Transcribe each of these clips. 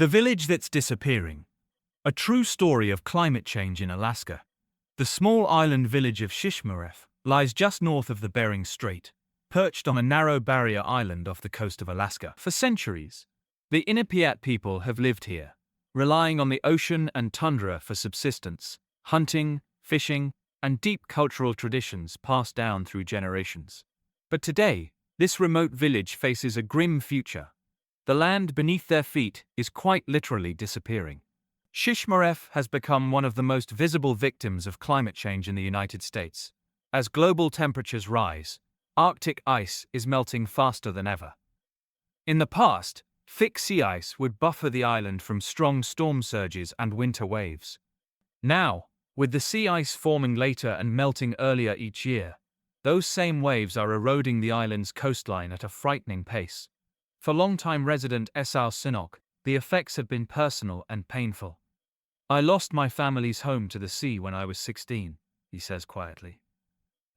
The village that's disappearing. A true story of climate change in Alaska. The small island village of Shishmaref lies just north of the Bering Strait, perched on a narrow barrier island off the coast of Alaska. For centuries, the Inupiat people have lived here, relying on the ocean and tundra for subsistence, hunting, fishing, and deep cultural traditions passed down through generations. But today, this remote village faces a grim future. The land beneath their feet is quite literally disappearing. Shishmaref has become one of the most visible victims of climate change in the United States. As global temperatures rise, Arctic ice is melting faster than ever. In the past, thick sea ice would buffer the island from strong storm surges and winter waves. Now, with the sea ice forming later and melting earlier each year, those same waves are eroding the island's coastline at a frightening pace. For longtime resident Esau Sinok, the effects have been personal and painful. "I lost my family's home to the sea when I was 16, he says quietly.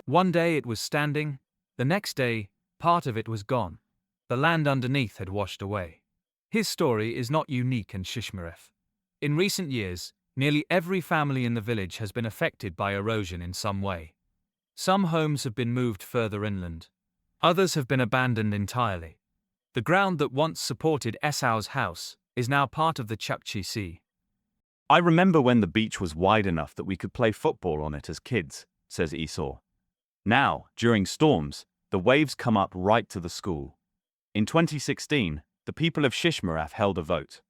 One day it was standing, the next day, part of it was gone. The land underneath had washed away. His story is not unique in Shishmaref. In recent years, nearly every family in the village has been affected by erosion in some way. Some homes have been moved further inland. Others have been abandoned entirely. The ground that once supported Esau's house is now part of the Chukchi Sea. I remember when the beach was wide enough that we could play football on it as kids, says Esau. Now, during storms, the waves come up right to the school. In 2016, the people of Shishmaref held a vote.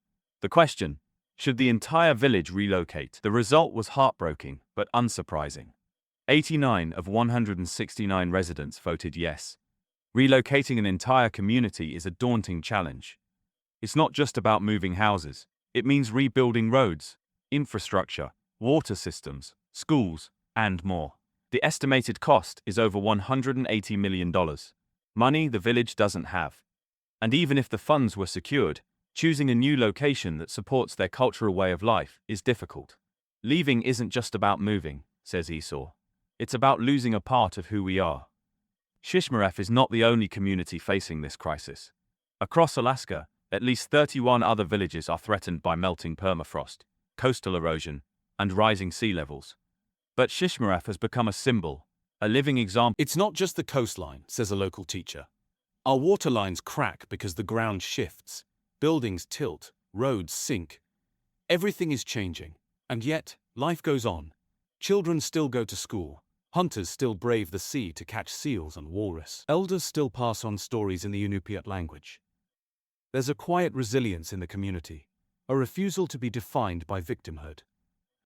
The question, should the entire village relocate? The result was heartbreaking, but unsurprising. 89 of 169 residents voted yes. Relocating an entire community is a daunting challenge. It's not just about moving houses. It means rebuilding roads, infrastructure, water systems, schools, and more. The estimated cost is over $180 million, money the village doesn't have. And even if the funds were secured, choosing a new location that supports their cultural way of life is difficult. Leaving isn't just about moving, says Esau. It's about losing a part of who we are. Shishmaref is not the only community facing this crisis. Across Alaska, at least 31 other villages are threatened by melting permafrost, coastal erosion, and rising sea levels. But Shishmaref has become a symbol, a living example. "It's not just the coastline," says a local teacher. "Our water lines crack because the ground shifts, buildings tilt, roads sink. Everything is changing, and yet, life goes on. Children still go to school. Hunters still brave the sea to catch seals and walrus. Elders still pass on stories in the Inupiat language. There's a quiet resilience in the community, a refusal to be defined by victimhood.